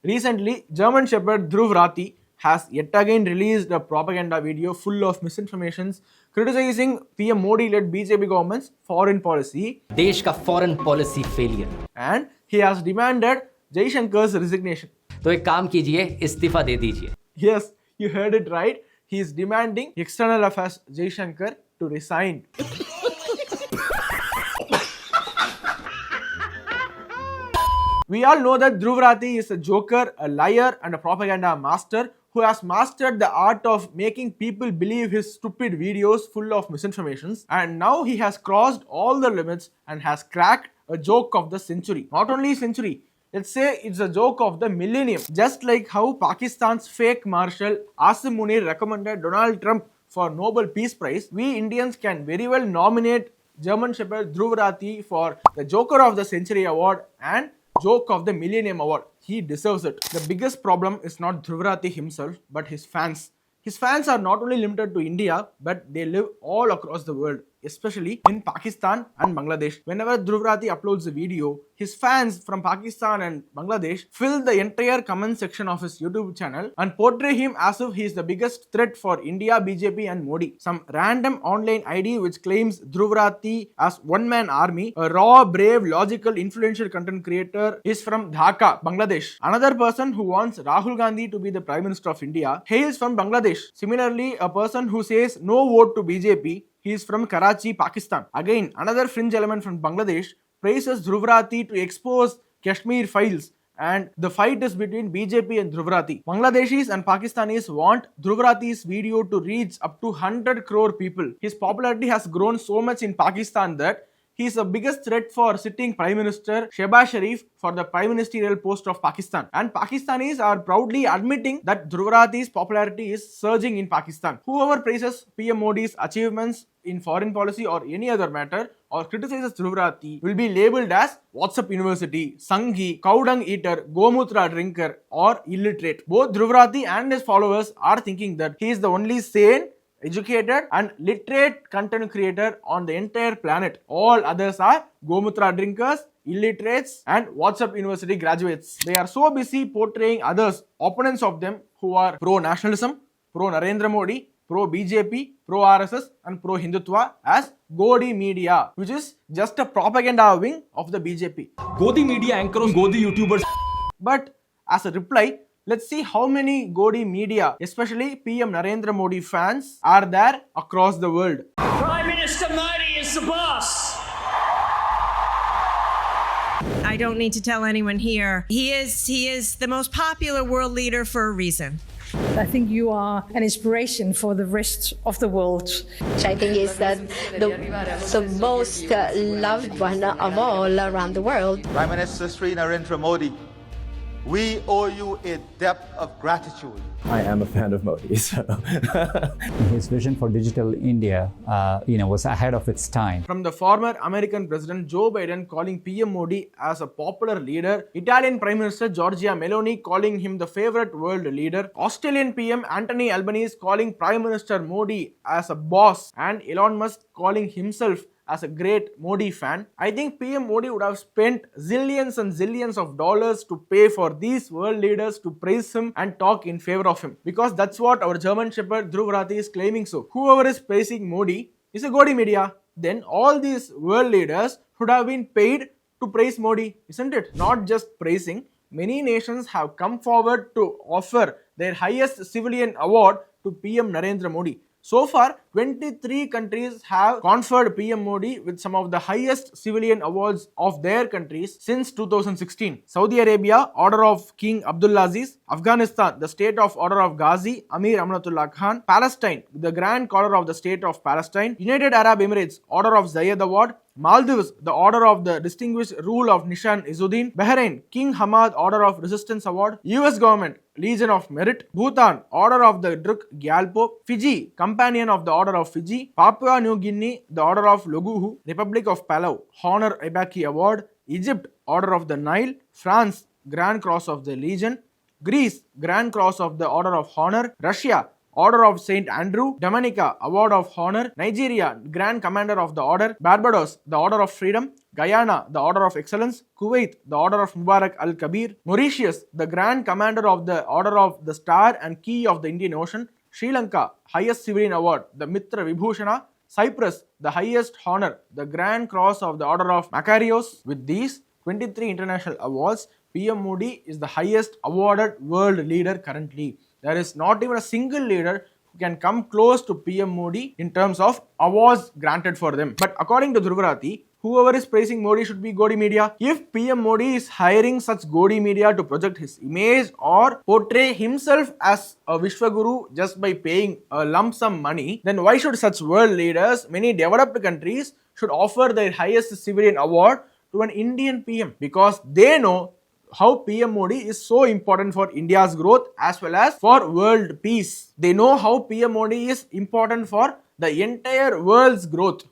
Recently, German Shepherd Dhruv Rathee has yet again released a propaganda video full of misinformations criticizing PM Modi-led BJP government's foreign policy. देश का foreign policy failure. And he has demanded Jaishankar's resignation. तो एक काम कीजिए, इस्तीफा दे दीजिए. Yes, you heard it right. He is demanding External Affairs Jaishankar to resign. We all know that Dhruv Rathee is a joker, a liar and a propaganda master who has mastered the art of making people believe his stupid videos full of misinformations, and now he has crossed all the limits and has cracked a joke of the century. Not only century, let's say it's a joke of the millennium. Just like how Pakistan's fake marshal Asim Munir recommended Donald Trump for Nobel Peace Prize, we Indians can very well nominate German Shepherd Dhruv Rathee for the Joker of the Century Award and Joke of the Millennium Award. He deserves it. The biggest problem is not Dhruv Rathee himself, but his fans. His fans are not only limited to India, but they live all across the world, especially in Pakistan and Bangladesh. Whenever Dhruv Rathee uploads a video, his fans from Pakistan and Bangladesh fill the entire comment section of his YouTube channel and portray him as if he is the biggest threat for India, BJP and Modi. Some random online ID which claims Dhruv Rathee as one-man army, a raw, brave, logical, influential content creator, is from Dhaka, Bangladesh. Another person who wants Rahul Gandhi to be the Prime Minister of India hails from Bangladesh. Similarly, a person who says no vote to BJP, he is from Karachi, Pakistan. Again, another fringe element from Bangladesh praises Dhruv Rathee to expose Kashmir files, and the fight is between BJP and Dhruv Rathee. Bangladeshis and Pakistanis want Dhruv Rathee's video to reach up to 100 crore people. His popularity has grown so much in Pakistan that he is the biggest threat for sitting Prime Minister Shehbaz Sharif for the Prime Ministerial post of Pakistan. And Pakistanis are proudly admitting that Dhruv Rathee's popularity is surging in Pakistan. Whoever praises PM Modi's achievements in foreign policy or any other matter or criticizes Dhruv Rathee will be labelled as WhatsApp University, Sanghi, cow dung eater, Gomutra drinker or illiterate. Both Dhruv Rathee and his followers are thinking that he is the only sane, educated and literate content creator on the entire planet. All others are Gomutra drinkers, illiterates and WhatsApp University graduates. They are so busy portraying others, opponents of them who are pro-nationalism, pro-Narendra Modi, pro-BJP, pro-RSS and pro-Hindutva as Godi Media, which is just a propaganda wing of the BJP. Godi Media anchors, Godi YouTubers. But as a reply, let's see how many Godi Media, especially PM Narendra Modi fans, are there across the world. Prime Minister Modi is the boss. I don't need to tell anyone here. He is the most popular world leader for a reason. I think you are an inspiration for the rest of the world. Which I think is the most loved one of all around the world. Prime Minister Sri Narendra Modi, we owe you a debt of gratitude. I am a fan of Modi, so. His vision for digital India, was ahead of its time. From the former American President Joe Biden calling PM Modi as a popular leader, Italian Prime Minister Giorgia Meloni calling him the favorite world leader, Australian PM Anthony Albanese calling Prime Minister Modi as a boss, and Elon Musk calling himself as a great Modi fan, I think PM Modi would have spent zillions and zillions of dollars to pay for these world leaders to praise him and talk in favor of him. Because that's what our German Shepherd Dhruv Rathee is claiming so. Whoever is praising Modi is a Godi Media. Then all these world leaders should have been paid to praise Modi, isn't it? Not just praising. Many nations have come forward to offer their highest civilian award to PM Narendra Modi. So far, 23 countries have conferred PM Modi with some of the highest civilian awards of their countries since 2016. Saudi Arabia, Order of King Abdulaziz; Afghanistan, the State of Order of Ghazi Amir Amanatullah Khan; Palestine, the Grand Collar of the State of Palestine; United Arab Emirates, Order of Zayed Award; Maldives, the Order of the Distinguished Rule of Nishan Izzuddin; Bahrain, King Hamad Order of Resistance Award; US Government, Legion of Merit; Bhutan, Order of the Druk Gyalpo; Fiji, Companion of the Order of Fiji; Papua New Guinea, the Order of Loguhu; Republic of Palau, Honor Ibaki Award; Egypt, Order of the Nile; France, Grand Cross of the Legion; Greece, Grand Cross of the Order of Honor; Russia, Order of Saint Andrew, Dominica, Award of Honor, Nigeria, Grand Commander of the Order, Barbados, the Order of Freedom, Guyana, the Order of Excellence, Kuwait, the Order of Mubarak al-Kabir, Mauritius, the Grand Commander of the Order of the Star and Key of the Indian Ocean, Sri Lanka, highest civilian award, the Mitra Vibhushana, Cyprus, the highest honor, the Grand Cross of the Order of Macarios. With these 23 international awards, PM Modi is the highest awarded world leader currently. There is not even a single leader who can come close to PM Modi in terms of awards granted for them. But according to Dhruv Rathee, whoever is praising Modi should be Godi media. If PM Modi is hiring such Godi media to project his image or portray himself as a Vishwaguru just by paying a lump sum money, then why should such world leaders, many developed countries, should offer their highest civilian award to an Indian PM? Because they know how PM Modi is so important for India's growth as well as for world peace. They know how PM Modi is important for the entire world's growth.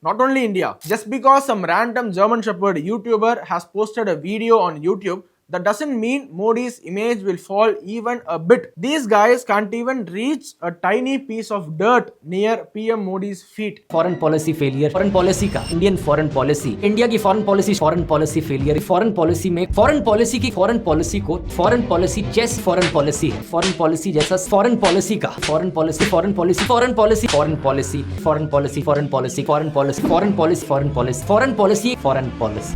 Not only India. Just because some random German Shepherd YouTuber has posted a video on YouTube, that doesn't mean Modi's image will fall even a bit. These guys can't even reach a tiny piece of dirt near PM Modi's feet. Foreign policy failure. Foreign policy का Indian foreign policy. India की foreign policy failure. Foreign policy में foreign policy की foreign policy को foreign policy जैसे foreign policy है. Foreign policy जैसा foreign policy का foreign policy foreign policy foreign policy foreign policy foreign policy foreign policy foreign policy foreign policy foreign policy foreign policy foreign policy.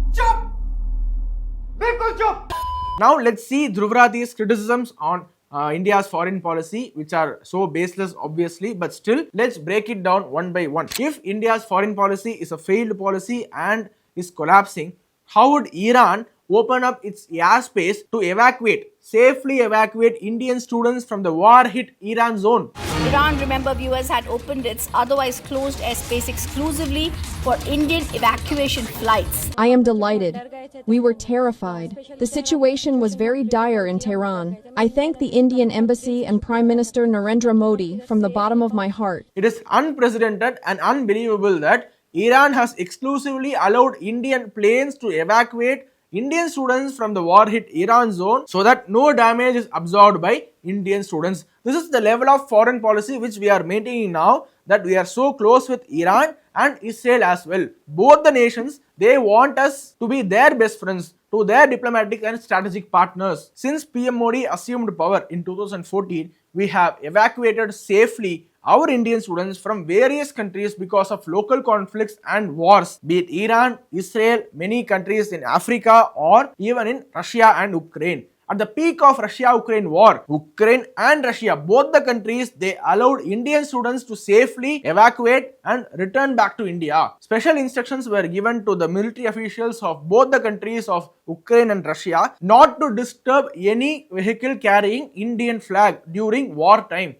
Now let's see Dhruv Rathee's criticisms on India's foreign policy, which are so baseless obviously, but still let's break it down one by one. If India's foreign policy is a failed policy and is collapsing, how would Iran open up its airspace to safely evacuate Indian students from the war-hit Iran zone? Iran, remember viewers, had opened its otherwise closed airspace exclusively for Indian evacuation flights. I am delighted. We were terrified. The situation was very dire in Tehran. I thank the Indian Embassy and Prime Minister Narendra Modi from the bottom of my heart. It is unprecedented and unbelievable that Iran has exclusively allowed Indian planes to evacuate Indian students from the war-hit Iran zone so that no damage is absorbed by Indian students. This is the level of foreign policy which we are maintaining now, that we are so close with Iran and Israel as well. Both the nations, they want us to be their best friends, to their diplomatic and strategic partners. Since PM Modi assumed power in 2014, we have evacuated safely our Indian students from various countries because of local conflicts and wars, be it Iran, Israel, many countries in Africa or even in Russia and Ukraine. At the peak of Russia-Ukraine war, Ukraine and Russia, both the countries, they allowed Indian students to safely evacuate and return back to India. Special instructions were given to the military officials of both the countries of Ukraine and Russia not to disturb any vehicle carrying Indian flag during wartime.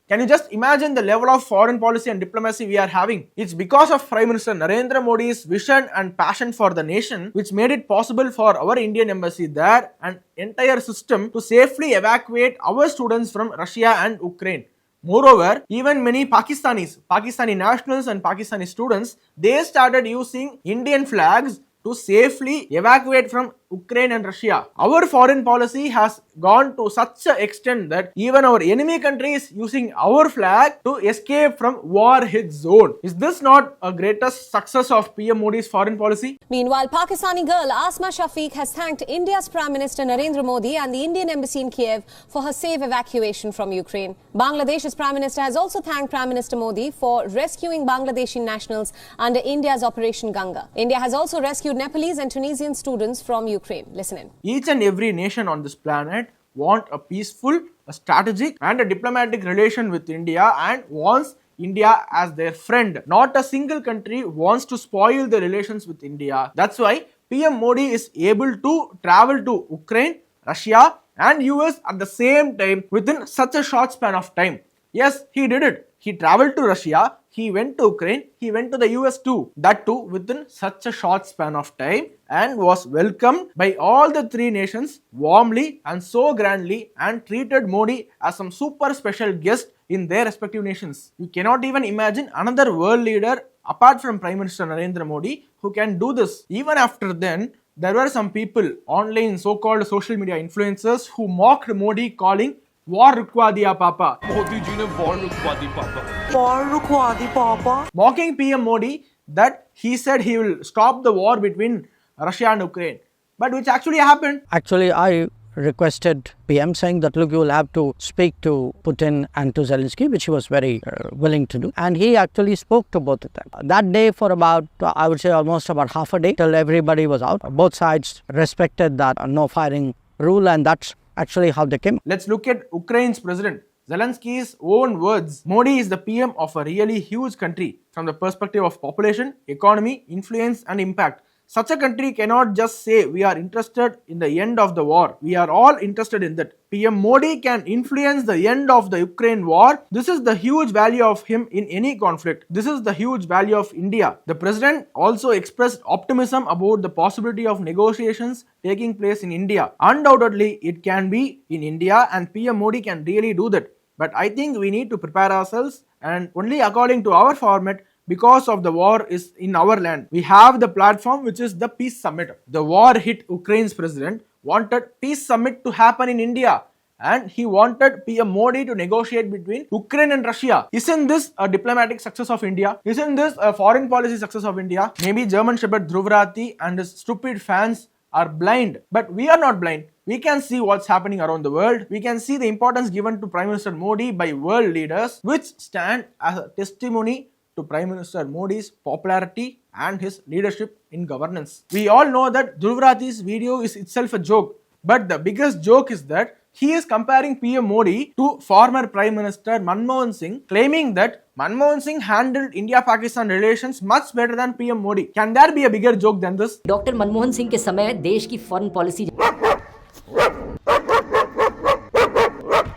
Can you just imagine the level of foreign policy and diplomacy we are having? It's because of Prime Minister Narendra Modi's vision and passion for the nation which made it possible for our Indian embassy there and entire system to safely evacuate our students from Russia and Ukraine. Moreover, even many Pakistani nationals and Pakistani students, they started using Indian flags to safely evacuate from Ukraine and Russia. Our foreign policy has gone to such an extent that even our enemy country is using our flag to escape from war-hit zone. Is this not a greatest success of PM Modi's foreign policy? Meanwhile, Pakistani girl Asma Shafiq has thanked India's Prime Minister Narendra Modi and the Indian Embassy in Kiev for her safe evacuation from Ukraine. Bangladesh's Prime Minister has also thanked Prime Minister Modi for rescuing Bangladeshi nationals under India's Operation Ganga. India has also rescued Nepalese and Tunisian students from Ukraine. Listen in. Each and every nation on this planet want a peaceful, a strategic and a diplomatic relation with India and wants India as their friend. Not a single country wants to spoil the relations with India. That's why PM Modi is able to travel to Ukraine, Russia and US at the same time within such a short span of time. Yes, he did it. He traveled to Russia, he went to Ukraine, he went to the US too. That too within such a short span of time and was welcomed by all the three nations warmly and so grandly and treated Modi as some super special guest in their respective nations. You cannot even imagine another world leader apart from Prime Minister Narendra Modi who can do this. Even after then, there were some people, online so-called social media influencers who mocked Modi, calling war रुकवा दिया पापा. मोदी जी ने war रुकवा दी पापा. Mocking PM Modi that he said he will stop the war between Russia and Ukraine, but which actually happened. Actually, I requested PM saying that look, you will have to speak to Putin and to Zelensky, which he was very willing to do, and he actually spoke to both of them. That day for about, I would say almost about half a day till everybody was out. Both sides respected that no firing rule, and that's actually how they came. Let's look at Ukraine's president. Zelensky's own words. Modi is the PM of a really huge country from the perspective of population, economy, influence and impact. Such a country cannot just say we are interested in the end of the war. We are all interested in that. PM Modi can influence the end of the Ukraine war. This is the huge value of him in any conflict. This is the huge value of India. The president also expressed optimism about the possibility of negotiations taking place in India. Undoubtedly, it can be in India and PM Modi can really do that. But I think we need to prepare ourselves, and only according to our format, because of the war is in our land. We have the platform which is the peace summit. The war hit Ukraine's president wanted peace summit to happen in India, and he wanted PM Modi to negotiate between Ukraine and Russia. Isn't this a diplomatic success of India? Isn't this a foreign policy success of India? Maybe German Shepherd Dhruv Rathee and his stupid fans are blind, but we are not blind. We can see what's happening around the world. We can see the importance given to Prime Minister Modi by world leaders, which stand as a testimony to Prime Minister Modi's popularity and his leadership in governance. We all know that Dhruv Rathee's video is itself a joke, but the biggest joke is that he is comparing PM Modi to former Prime Minister Manmohan Singh, claiming that Manmohan Singh handled India-Pakistan relations much better than PM Modi. Can there be a bigger joke than this? Doctor Manmohan Singh के समय देश की foreign policy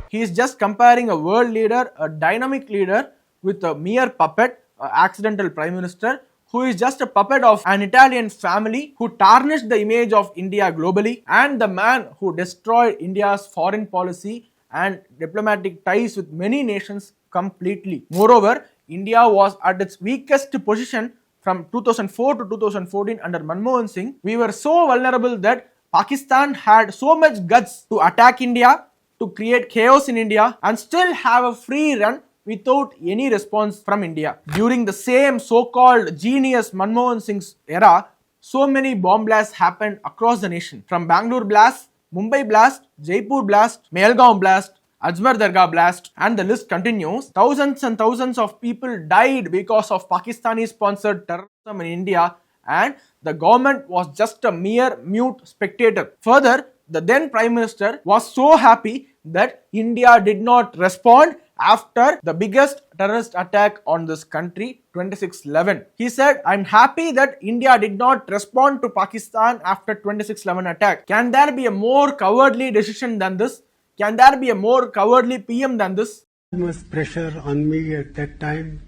He is just comparing a world leader, a dynamic leader, with a mere puppet, an accidental prime minister, who is just a puppet of an Italian family who tarnished the image of India globally, and the man who destroyed India's foreign policy and diplomatic ties with many nations completely. Moreover, India was at its weakest position from 2004 to 2014 under Manmohan Singh. We were so vulnerable that Pakistan had so much guts to attack India, to create chaos in India, and still have a free run without any response from India. During the same so-called genius Manmohan Singh's era, so many bomb blasts happened across the nation. From Bangalore blast, Mumbai blast, Jaipur blast, Melgaon blast, Ajmer Dargah blast, and the list continues. Thousands and thousands of people died because of Pakistani-sponsored terrorism in India, and the government was just a mere mute spectator. Further, the then Prime Minister was so happy that India did not respond after the biggest terrorist attack on this country, 26/11. He said, I'm happy that India did not respond to Pakistan after 26/11 attack. Can there be a more cowardly decision than this? Can there be a more cowardly PM than this? There was pressure on me at that time.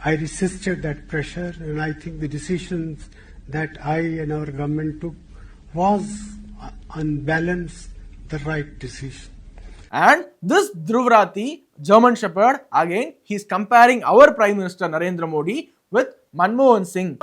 I resisted that pressure, and I think the decisions that I and our government took was on balance the right decision. And this Dhruv Rathee, German Shepherd, again, he's comparing our Prime Minister Narendra Modi with Manmohan Singh.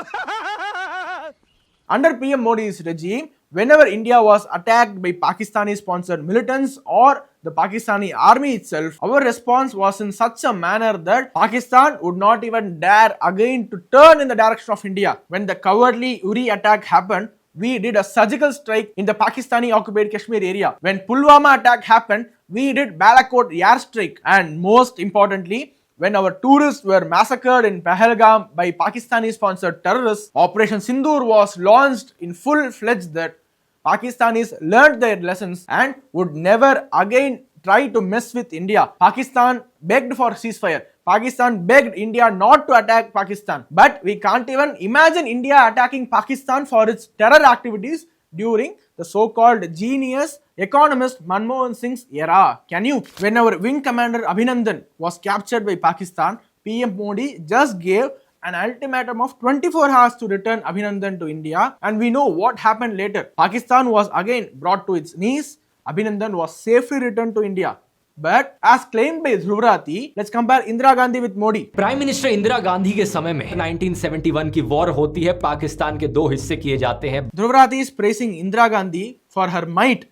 Under PM Modi's regime, whenever India was attacked by Pakistani-sponsored militants or the Pakistani army itself, our response was in such a manner that Pakistan would not even dare again to turn in the direction of India. When the cowardly Uri attack happened, we did a surgical strike in the Pakistani occupied Kashmir area. When Pulwama attack happened, we did Balakot airstrike. And most importantly, when our tourists were massacred in Pahalgam by Pakistani-sponsored terrorists, Operation Sindoor was launched in full-fledged that Pakistanis learned their lessons and would never again try to mess with India. Pakistan begged for ceasefire. Pakistan begged India not to attack Pakistan. But we can't even imagine India attacking Pakistan for its terror activities during the so-called genius economist Manmohan Singh's era. Can you? When our wing commander Abhinandan was captured by Pakistan, PM Modi just gave an ultimatum of 24 hours to return Abhinandan to India, and we know what happened later. Pakistan was again brought to its knees. Abhinandan was safely returned to India. But as claimed by Dhruv Rathee, let's compare Indira Gandhi with Modi. Prime minister Indira Gandhi के समय में 1971 की war होती है, पाकिस्तान के दो हिस्से किए जाते हैं. Dhruv Rathee is praising Indira Gandhi for her might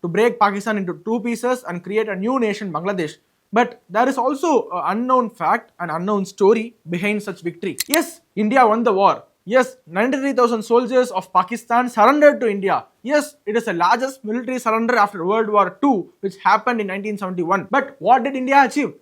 to break Pakistan into two pieces and create a new nation, Bangladesh. But there is also an unknown fact, an unknown story behind such victory. Yes, India won the war. Yes, 93,000 soldiers of Pakistan surrendered to India. Yes, it is the largest military surrender after World War II, which happened in 1971. But what did India achieve?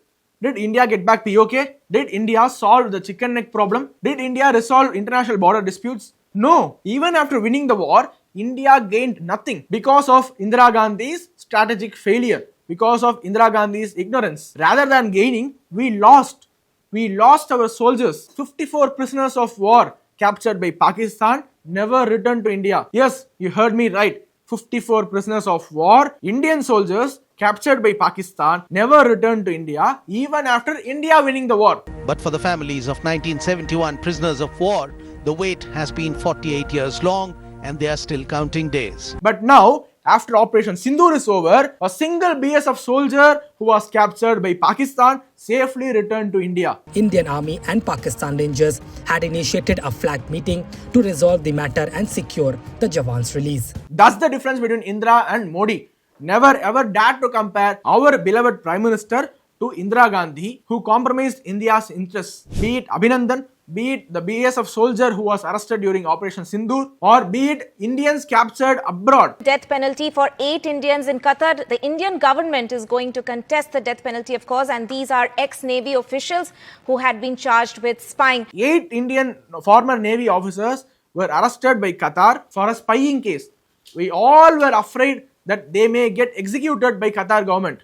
Did India get back POK? Did India solve the chicken neck problem? Did India resolve international border disputes? No. Even after winning the war, India gained nothing because of Indira Gandhi's strategic failure, because of Indira Gandhi's ignorance. Rather than gaining, we lost. We lost our soldiers. 54 prisoners of war captured by Pakistan never returned to India. Yes, you heard me right. 54 prisoners of war, Indian soldiers captured by Pakistan, never returned to India even after India winning the war. But for the families of 1971 prisoners of war, the wait has been 48 years long and they are still counting days. But now, after Operation Sindoor is over, a single BSF soldier who was captured by Pakistan safely returned to India. Indian Army and Pakistan Rangers had initiated a flag meeting to resolve the matter and secure the Jawan's release. That's the difference between Indira and Modi. Never ever dared to compare our beloved Prime Minister to Indira Gandhi, who compromised India's interests. Be it Abhinandan, be it the BSF soldier who was arrested during Operation Sindoor, or be it Indians captured abroad. Death penalty for 8 Indians in Qatar. The Indian government is going to contest the death penalty, of course, and these are ex-Navy officials who had been charged with spying. 8 Indian former Navy officers were arrested by Qatar for a spying case. We all were afraid that they may get executed by Qatar government.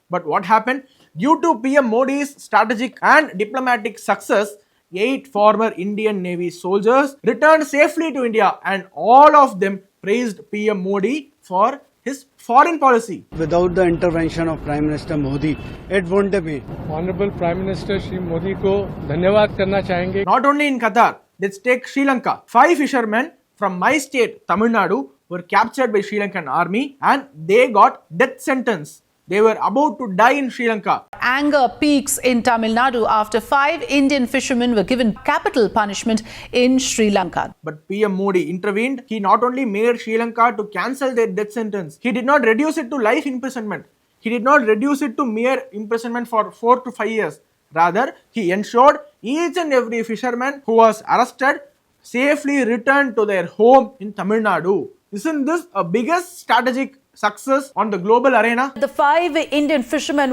But what happened? Due to PM Modi's strategic and diplomatic success, 8 former Indian Navy soldiers returned safely to India, and all of them praised PM Modi for his foreign policy. Without the intervention of Prime Minister Modi, it wouldn't have been. Honorable Prime Minister Shri Modi ko dhanyawad karna chahenge. Not only in Qatar, let's take Sri Lanka. 5 fishermen from my state, Tamil Nadu, were captured by Sri Lankan army and they got death sentence. They were about to die in Sri Lanka. Anger peaks in Tamil Nadu after 5 Indian fishermen were given capital punishment in Sri Lanka. But PM Modi intervened. He not only made Sri Lanka to cancel their death sentence, he did not reduce it to life imprisonment. He did not reduce it to mere imprisonment for 4 to 5 years. Rather, he ensured each and every fisherman who was arrested safely returned to their home in Tamil Nadu. Isn't this a biggest strategic success on the global arena? The 5 Indian fishermen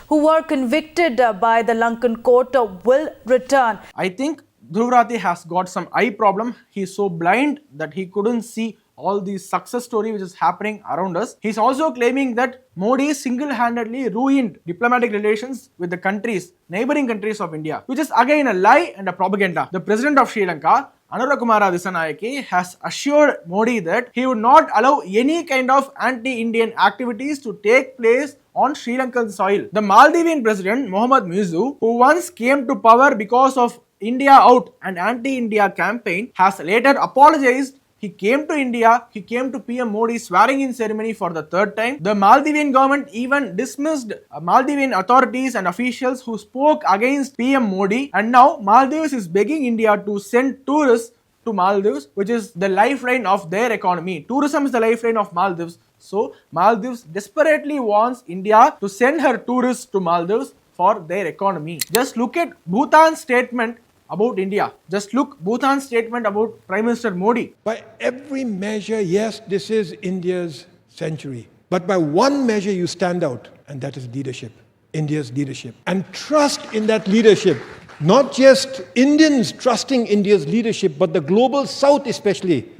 who were convicted by the Lankan court will return. I think Dhruv Rathee has got some eye problem. He is so blind that he couldn't see all these success story which is happening around us. He's also claiming that Modi single-handedly ruined diplomatic relations with the neighboring countries of India, which is again a lie and a propaganda. The president of Sri Lanka, Anurakumara Dissanayake, has assured Modi that he would not allow any kind of anti-Indian activities to take place on Sri Lankan soil. The Maldivian president, Mohammad Pesu, who once came to power because of India Out and anti-India campaign, has later apologized. He came to India, he came to PM Modi's swearing-in ceremony for the 3rd time. The Maldivian government even dismissed Maldivian authorities and officials who spoke against PM Modi, and now Maldives is begging India to send tourists to Maldives, which is the lifeline of their economy. Tourism is the lifeline of Maldives. So Maldives desperately wants India to send her tourists to Maldives for their economy. Just look at Bhutan's statement about India. Just look Bhutan's statement about Prime Minister Modi. By every measure, yes, this is India's century. But by one measure you stand out, and that is leadership. India's leadership. And trust in that leadership. Not just Indians trusting India's leadership, but the global South especially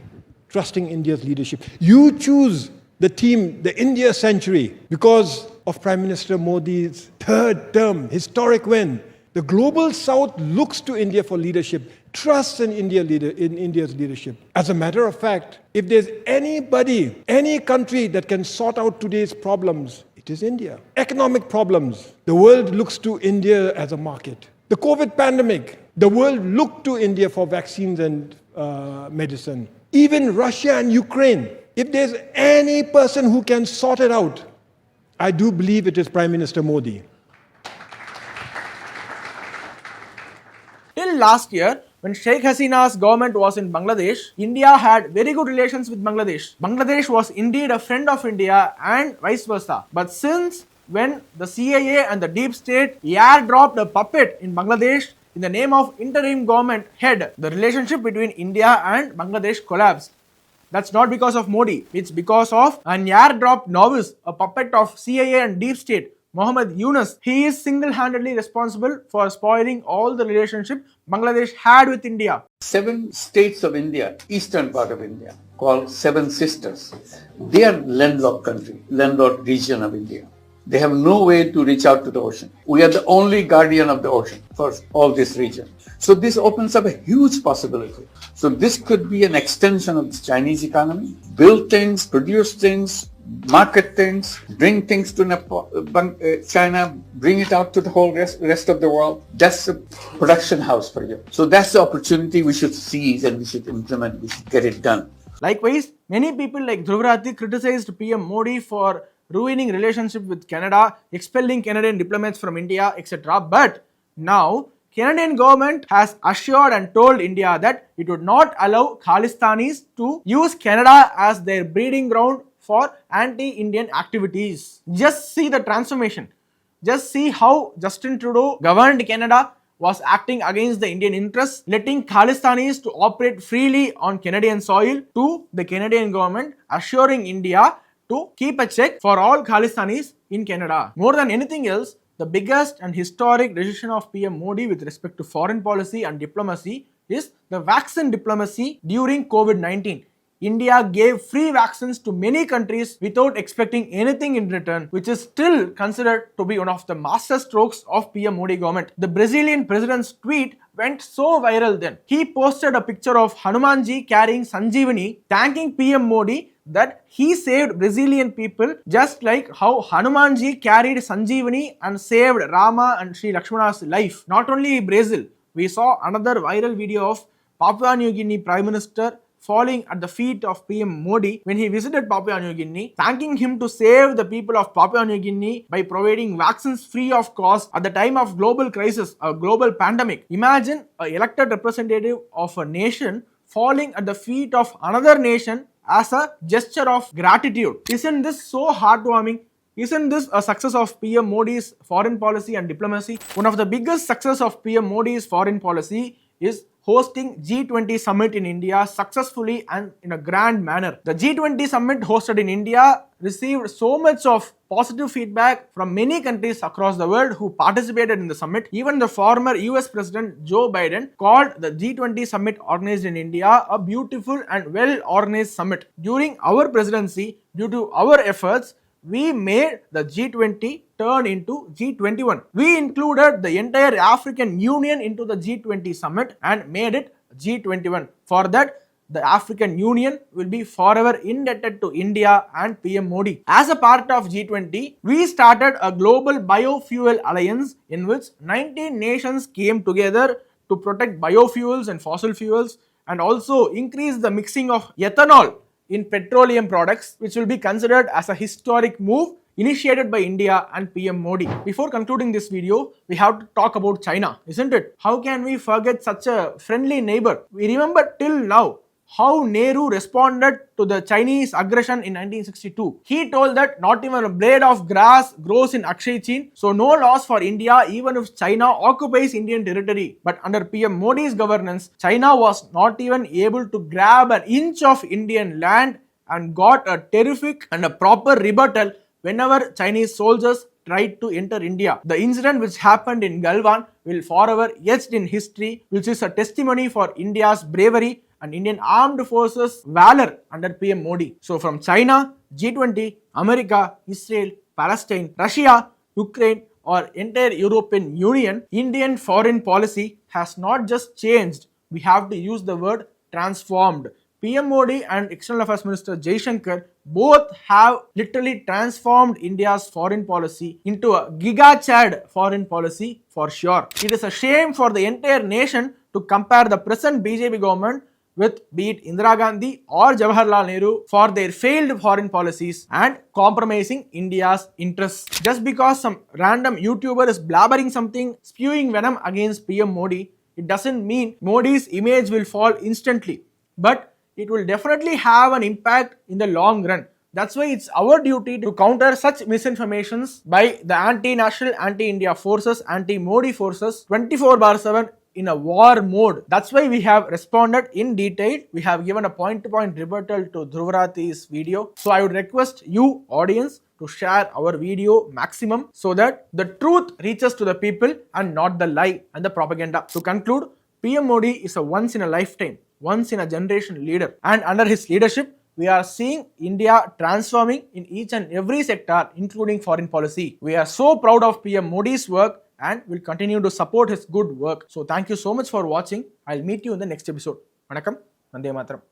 trusting India's leadership. You choose the team, the India century, because of Prime Minister Modi's 3rd term, historic win. The global South looks to India for leadership, trusts in India's leadership. As a matter of fact, if there's anybody, any country that can sort out today's problems, it is India. Economic problems, the world looks to India as a market. The COVID pandemic, the world looked to India for vaccines and medicine. Even Russia and Ukraine, if there's any person who can sort it out, I do believe it is Prime Minister Modi. Till last year, when Sheikh Hasina's government was in Bangladesh, India had very good relations with Bangladesh. Bangladesh was indeed a friend of India and vice versa. But since when the CIA and the deep state airdropped a puppet in Bangladesh in the name of interim government head, the relationship between India and Bangladesh collapsed. That's not because of Modi, it's because of an airdropped novice, a puppet of CIA and deep state, Mohammed Yunus. He is single-handedly responsible for spoiling all the relationship Bangladesh had with India. 7 states of India, eastern part of India, called Seven Sisters. They are landlocked country, landlocked region of India. They have no way to reach out to the ocean. We are the only guardian of the ocean for all this region. So this opens up a huge possibility. So this could be an extension of the Chinese economy. Build things, produce things, market things, bring things to China, bring it out to the whole rest of the world. That's a production house for you. So that's the opportunity we should seize and we should implement, we should get it done. Likewise, many people like Dhruv Rathee criticized PM Modi for ruining relationship with Canada, expelling Canadian diplomats from India, etc. But now, Canadian government has assured and told India that it would not allow Khalistanis to use Canada as their breeding ground for anti-Indian activities. Just see the transformation. Just see how Justin Trudeau governed Canada, was acting against the Indian interests, letting Khalistanis to operate freely on Canadian soil, to the Canadian government assuring India to keep a check for all Khalistanis in Canada. More than anything else, the biggest and historic decision of PM Modi with respect to foreign policy and diplomacy is the vaccine diplomacy during COVID-19. India gave free vaccines to many countries without expecting anything in return, which is still considered to be one of the master strokes of PM Modi government. The Brazilian president's tweet went so viral then. He posted a picture of Hanumanji carrying Sanjeevani, thanking PM Modi that he saved Brazilian people just like how Hanumanji carried Sanjeevani and saved Rama and Sri Lakshmana's life. Not only Brazil, we saw another viral video of Papua New Guinea Prime Minister falling at the feet of PM Modi when he visited Papua New Guinea, thanking him to save the people of Papua New Guinea by providing vaccines free of cost at the time of global crisis, a global pandemic. Imagine an elected representative of a nation falling at the feet of another nation as a gesture of gratitude. Isn't this so heartwarming? Isn't this a success of PM Modi's foreign policy and diplomacy? One of the biggest success of PM Modi's foreign policy is hosting G20 summit in India successfully and in a grand manner. The G20 summit hosted in India received so much of positive feedback from many countries across the world who participated in the summit. Even the former US President Joe Biden called the G20 summit organized in India a beautiful and well-organized summit. During our presidency, due to our efforts, we made the G20 turn into G21. We included the entire African Union into the G20 summit and made it G21. For that, the African Union will be forever indebted to India and PM Modi. As a part of G20, we started a global biofuel alliance in which 19 nations came together to protect biofuels and fossil fuels and also increase the mixing of ethanol in petroleum products, which will be considered as a historic move initiated by India and PM Modi. Before concluding this video, we have to talk about China, isn't it? How can we forget such a friendly neighbor? We remember till now how Nehru responded to the Chinese aggression in 1962. He told that not even a blade of grass grows in Akshay Chin, so no loss for India even if China occupies Indian territory. But under PM Modi's governance, China was not even able to grab an inch of Indian land and got a terrific and a proper rebuttal whenever Chinese soldiers tried to enter India. The incident which happened in Galwan will forever etched in history, which is a testimony for India's bravery and Indian armed forces valor under PM Modi. So from China, G20, America, Israel, Palestine, Russia, Ukraine or entire European Union, Indian foreign policy has not just changed, we have to use the word transformed. PM Modi and External Affairs Minister Jaishankar both have literally transformed India's foreign policy into a giga-chad foreign policy for sure. It is a shame for the entire nation to compare the present BJP government with be it Indira Gandhi or Jawaharlal Nehru for their failed foreign policies and compromising India's interests. Just because some random YouTuber is blabbering something, spewing venom against PM Modi, it doesn't mean Modi's image will fall instantly, but it will definitely have an impact in the long run. That's why it's our duty to counter such misinformations by the anti-national, anti-India forces, anti-Modi forces 24/7 in a war mode. That's why we have responded in detail. We have given a point-to-point rebuttal to Dhruv Rathee's video. So I would request you, audience, to share our video maximum so that the truth reaches to the people and not the lie and the propaganda. To conclude, PM Modi is a once in a lifetime, once in a generation leader, and under his leadership, we are seeing India transforming in each and every sector, including foreign policy. We are so proud of PM Modi's work and will continue to support his good work. So thank you so much for watching. I'll meet you in the next episode. Vanakkam, Vande Mataram.